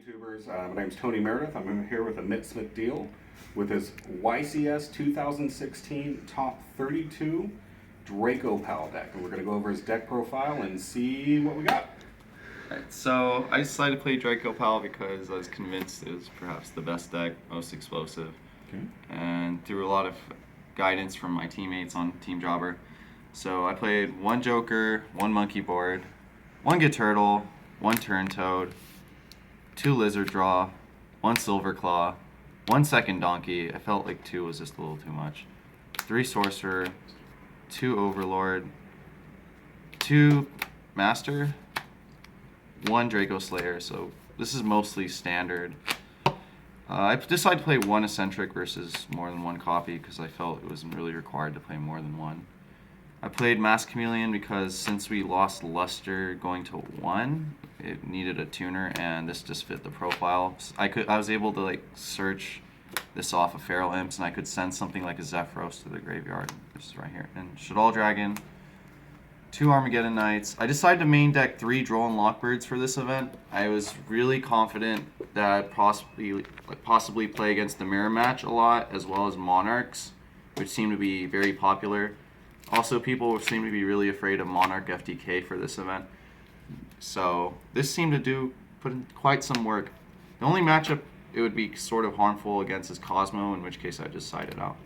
YouTubers. My name's Tony Meredith. I'm here with Amit Deol with his YCS 2016 Top 32 Draco Pal deck. And we're going to go over his deck profile and see what we got. Alright, so I decided to play Draco Pal because I was convinced it was perhaps the best deck, most explosive, and through a lot of guidance from my teammates on Team Jobber. So I played one Joker, one Monkey Board, one Good Turtle, one Turn Toad, two Lizard Draw, one Silver Claw, one Second Donkey. I felt like two was just a little too much. Three Sorcerer, two Overlord, two Master, one Draco Slayer. So this is mostly standard. I decided to play one Eccentric versus more than one copy because I felt it wasn't really required to play more than one. I played Masked Chameleon because since we lost Luster going to 1, it needed a tuner, and this just fit the profile. I was able to like search this off of Feral Imps, and I could send something like a Zephyros to the graveyard. This is right here. And Shaddoll Dragon, 2 Armageddon Knights. I decided to main deck 3 Droll and Lockbirds for this event. I was really confident that I'd possibly play against the Mirror Match a lot, as well as Monarchs, which seem to be very popular. Also, people seem to be really afraid of Monarch FDK for this event. So this seemed to put in quite some work. The only matchup it would be sort of harmful against is Cosmo, in which case I just sided out.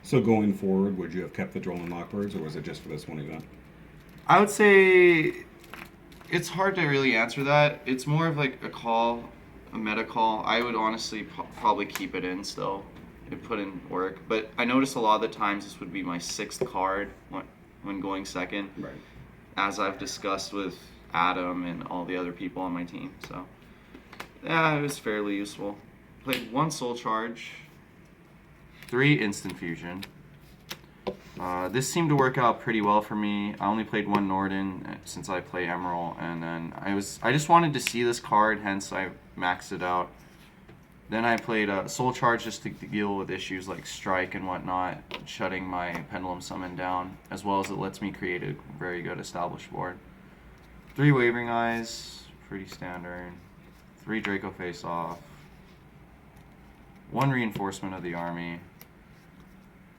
So going forward, would you have kept the Droll and Lockbirds, or was it just for this one event? I would say it's hard to really answer that. It's more of like a meta call. I would honestly probably keep it in still. It put in work, but I noticed a lot of the times this would be my 6th card when going second, right, as I've discussed with Adam and all the other people on my team. So yeah, it was fairly useful. Played 1 Soul Charge, 3 Instant Fusion. This seemed to work out pretty well for me. I only played 1 Norden since I play Emerald, and then I just wanted to see this card, hence I maxed it out. Then I played Soul Charge just to deal with issues like Strike and whatnot, shutting my Pendulum Summon down, as well as it lets me create a very good established board. 3 Wavering Eyes, pretty standard. 3 Draco Face Off. 1 Reinforcement of the Army.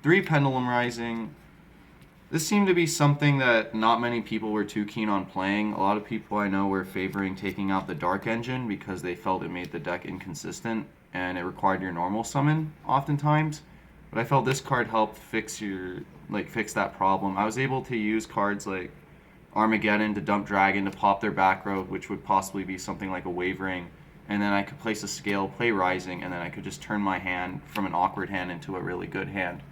3 Pendulum Rising. This seemed to be something that not many people were too keen on playing. A lot of people I know were favoring taking out the Dark Engine because they felt it made the deck inconsistent and it required your normal summon oftentimes. But I felt this card helped fix that problem. I was able to use cards like Armageddon to dump Dragon to pop their back row, which would possibly be something like a Wavering, and then I could place a Scale, play Rising, and then I could just turn my hand from an awkward hand into a really good hand.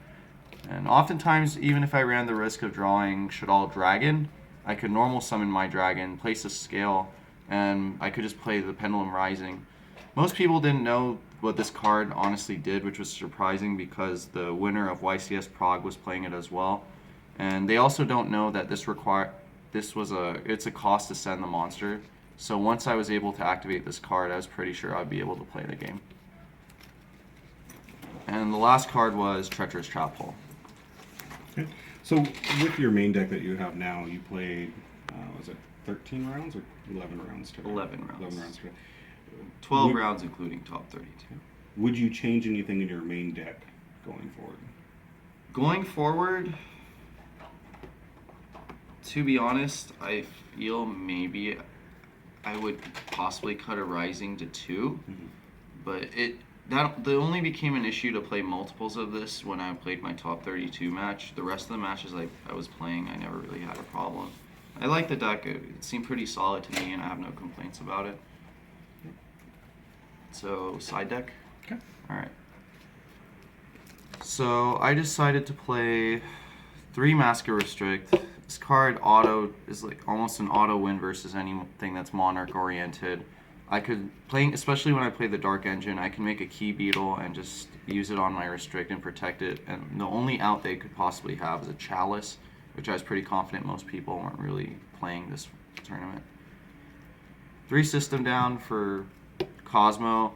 And oftentimes, even if I ran the risk of drawing Shaddoll Dragon, I could normal summon my Dragon, place a Scale, and I could just play the Pendulum Rising. Most people didn't know what this card honestly did, which was surprising because the winner of YCS Prague was playing it as well. And they also don't know that it's a cost to send the monster. So once I was able to activate this card, I was pretty sure I'd be able to play the game. And the last card was Treacherous Trap Hole. Okay. So with your main deck that you have now, you played, was it 13 rounds or 11 rounds today? 11 rounds. 11 rounds today. 12 rounds including top 32. Would you change anything in your main deck going forward? Going forward, to be honest, I feel maybe I would possibly cut a Rising to 2, but that only became an issue to play multiples of this when I played my top 32 match. The rest of the matches I was playing, I never really had a problem. I like the deck. It seemed pretty solid to me, and I have no complaints about it. So, side deck? Okay. Alright. So, I decided to play 3 Masker Restrict. This card is like almost an auto win versus anything that's Monarch oriented. I could especially when I play the Dark Engine, I can make a Key Beetle and just use it on my Restrict and protect it. And the only out they could possibly have is a Chalice, which I was pretty confident most people weren't really playing this tournament. 3 System Down for Cosmo.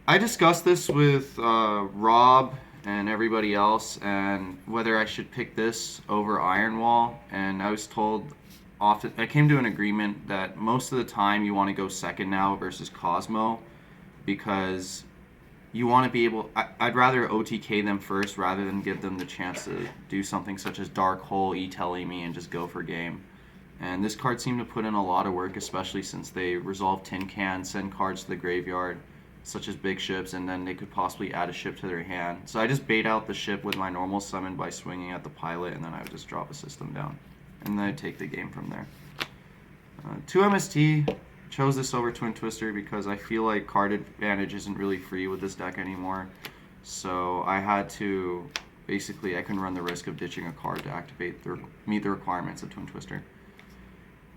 I discussed this with Rob and everybody else, and whether I should pick this over Iron Wall, and I was told I came to an agreement that most of the time you want to go second now versus Cosmo, because you want to be able. I'd rather OTK them first rather than give them the chance to do something such as Dark Hole, E-telling me, and just go for game. And this card seemed to put in a lot of work, especially since they resolve Tin Can, send cards to the graveyard, such as big ships, and then they could possibly add a ship to their hand. So I just bait out the ship with my normal summon by swinging at the pilot, and then I would just drop a system down. And then I'd take the game from there. 2 MST, chose this over Twin Twister because I feel like card advantage isn't really free with this deck anymore. So I had to, basically, I couldn't run the risk of ditching a card to meet the requirements of Twin Twister.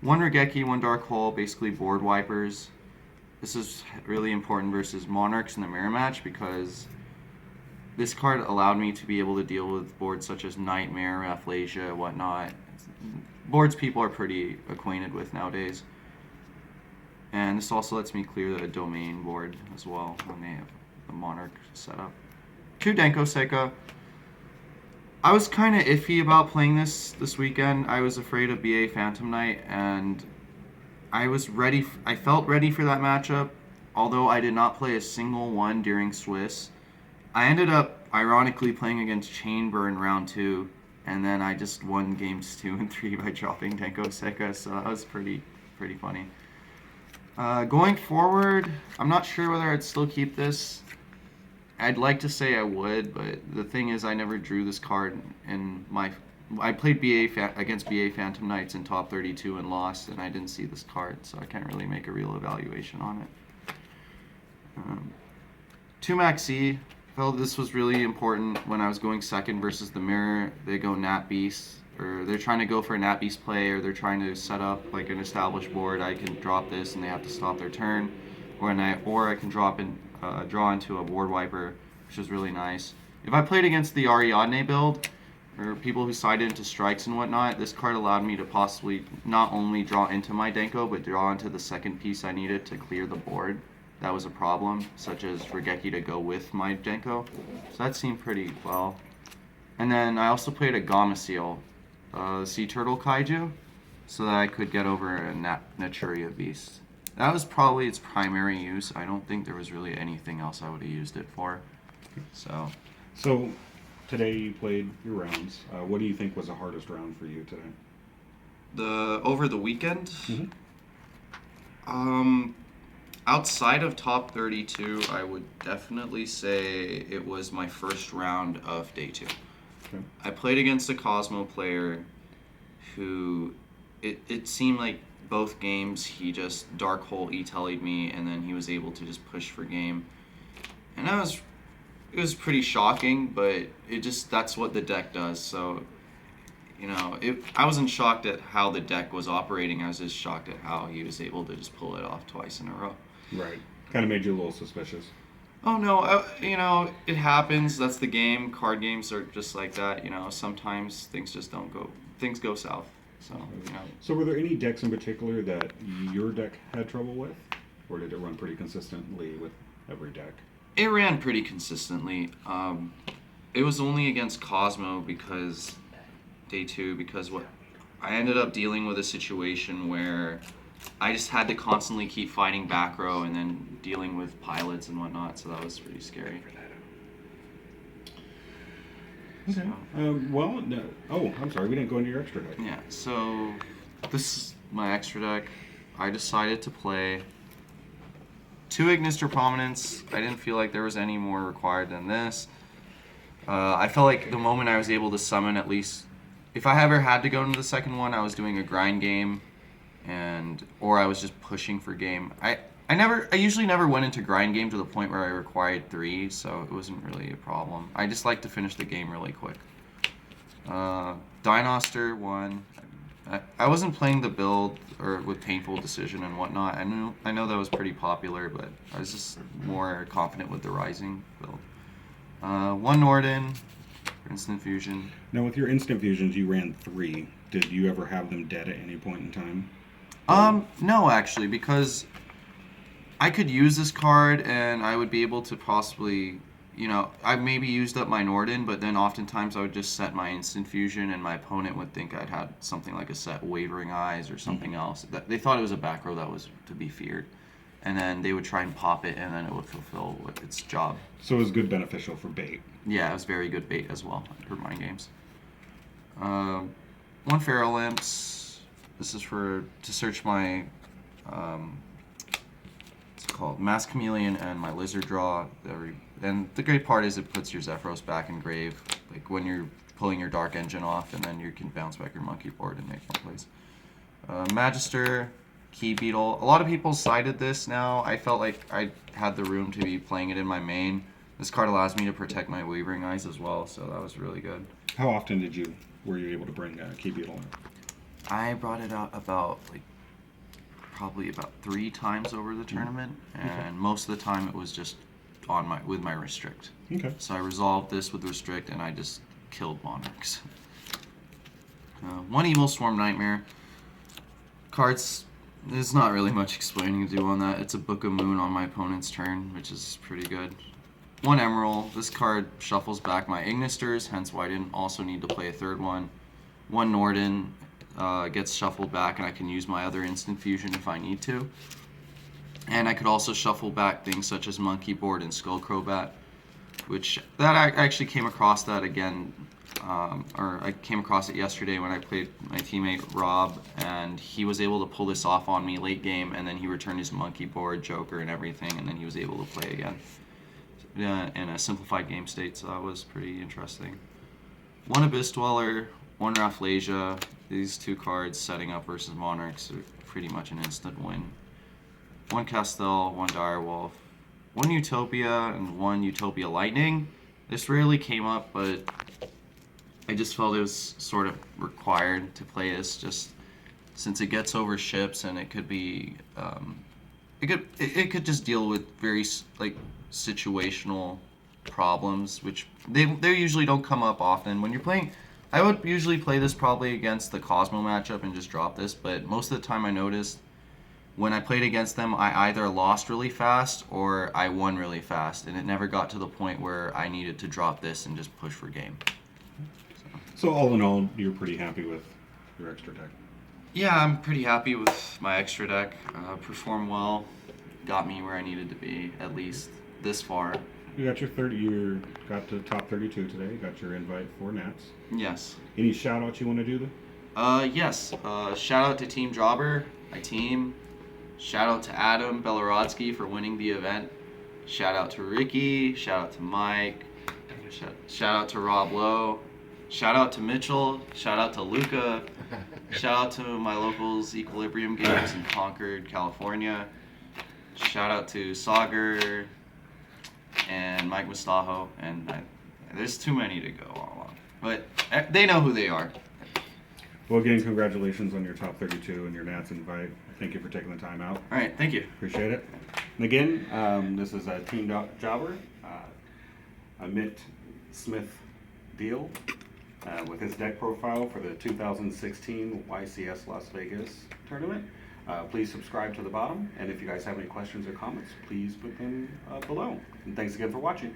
1 Regeki, 1 Dark Hole, basically board wipers. This is really important versus Monarchs in the mirror match because this card allowed me to be able to deal with boards such as Nightmare, Athlesia, whatnot. Boards people are pretty acquainted with nowadays. And this also lets me clear the domain board as well when they have the Monarch set up. 2 Denko Seika. I was kind of iffy about playing this weekend. I was afraid of BA Phantom Knight, and I was ready. I felt ready for that matchup, although I did not play a single one during Swiss. I ended up, ironically, playing against Chainburn round 2, and then I just won games 2 and 3 by dropping Denko Seika, so that was pretty funny. Going forward, I'm not sure whether I'd still keep this. I'd like to say I would, but the thing is I never drew this card in my... I played against BA Phantom Knights in top 32 and lost, and I didn't see this card, so I can't really make a real evaluation on it. 2 Maxi, felt this was really important when I was going second versus the mirror. They go Nat Beast, or they're trying to go for a Nat Beast play, or they're trying to set up like an established board. I can drop this and they have to stop their turn, or I can draw into a board wiper, which is really nice. If I played against the Ariadne build, or people who sided into strikes and whatnot, this card allowed me to possibly not only draw into my Denko, but draw into the second piece I needed to clear the board. That was a problem, such as Regeki to go with my Denko. So that seemed pretty well. And then I also played a Gamma Seal, Sea Turtle Kaiju, so that I could get over a Naturia Beast. That was probably its primary use. I don't think there was really anything else I would have used it for. So today you played your rounds. What do you think was the hardest round for you today? Over the weekend? Mm-hmm. Outside of top 32, I would definitely say it was my first round of day 2. Okay. I played against a Cosmo player who it seemed like both games he just Dark Hole E-tellied me, and then he was able to just push for game. And it was pretty shocking, but that's what the deck does. So, I wasn't shocked at how the deck was operating. I was just shocked at how he was able to just pull it off twice in a row. Right. Kind of made you a little suspicious. Oh no, it happens. That's the game. Card games are just like that. Sometimes things just don't go. Things go south. So, So were there any decks in particular that your deck had trouble with? Or did it run pretty consistently with every deck? It ran pretty consistently. It was only against Cosmo because day 2, because I ended up dealing with a situation where I just had to constantly keep fighting back row and then dealing with pilots and whatnot, so that was pretty scary. Okay. I'm sorry, we didn't go into your extra deck. Yeah, so this is my extra deck. I decided to play 2 Ignister Prominence. I didn't feel like there was any more required than this. I felt like the moment I was able to summon, at least, if I ever had to go into the second one, I was doing a grind game, or I was just pushing for game. I usually never went into grind game to the point where I required 3, so it wasn't really a problem. I just like to finish the game really quick. Dinoster 1. I wasn't playing the build or with Painful Decision and whatnot. I know that was pretty popular, but I was just more confident with the Rising build. 1 Norden for Instant Fusion. Now with your Instant Fusions, you ran 3. Did you ever have them dead at any point in time? No, actually, because I could use this card and I would be able to possibly, you know, I maybe used up my Norden, but then oftentimes I would just set my instant fusion, and my opponent would think I'd had something like a set Wavering Eyes or something else. They thought it was a back row that was to be feared, and then they would try and pop it, and then it would fulfill its job. So it was good beneficial for bait. Yeah, it was very good bait as well for mind games. One Pharaoh Lamps. This is to search my what's it called, Mass Chameleon and my Lizard Draw. And the great part is it puts your Zephyros back in grave, like when you're pulling your Dark Engine off, and then you can bounce back your Monkey Board and make more plays. Magister, Key Beetle. A lot of people cited this now. I felt like I had the room to be playing it in my main. This card allows me to protect my Wavering Eyes as well, so that was really good. How often were you able to bring Key Beetle in? I brought it out probably about 3 times over the tournament, and most of the time it was just with my Restrict. Okay. So I resolved this with Restrict, and I just killed Monarchs. One Evil Swarm Nightmare. Cards, there's not really much explaining to do on that. It's a Book of Moon on my opponent's turn, which is pretty good. One Emerald. This card shuffles back my Ignisters, hence why I didn't also need to play a third one. One Norden gets shuffled back, and I can use my other instant fusion if I need to. And I could also shuffle back things such as Monkey Board and Skullcrobat, I actually came across that again, or I came across it yesterday when I played my teammate Rob, and he was able to pull this off on me late game, and then he returned his Monkey Board, Joker, and everything, and then he was able to play again in a simplified game state, so that was pretty interesting. One Abyss Dweller, one Rafflesia. These 2 cards setting up versus Monarchs are pretty much an instant win. One Castell, one Direwolf, one Utopia, and one Utopia Lightning. This rarely came up, but I just felt it was sort of required to play this, just since it gets over ships, and it could be it could just deal with very situational problems, which they usually don't come up often when you're playing. I would usually play this probably against the Cosmo matchup and just drop this, but most of the time I noticed when I played against them, I either lost really fast or I won really fast, and it never got to the point where I needed to drop this and just push for game. So all in all, you're pretty happy with your extra deck? Yeah, I'm pretty happy with my extra deck. Performed well, got me where I needed to be, at least this far. You got you got to top 32 today. You got your invite for Nats. Yes. Any shout outs you want to do though? Yes. Shout out to Team JrbJobber, my team. Shout out to Adam Belorodsky for winning the event. Shout out to Ricky. Shout out to Mike. Shout out to Rob Lowe. Shout out to Mitchell. Shout out to Luca. Shout out to my locals Equilibrium Games in Concord, California. Shout out to Sagar and Mike Mustajo. And there's too many to go on. But they know who they are. Well, again, congratulations on your top 32 and your Nats invite. Thank you for taking the time out. All right, thank you. Appreciate it. And again, this is Team JrbJobber, Amit Smith Deol, with his deck profile for the 2016 YCS Las Vegas tournament. Please subscribe to the bottom, and if you guys have any questions or comments, please put them below. And thanks again for watching.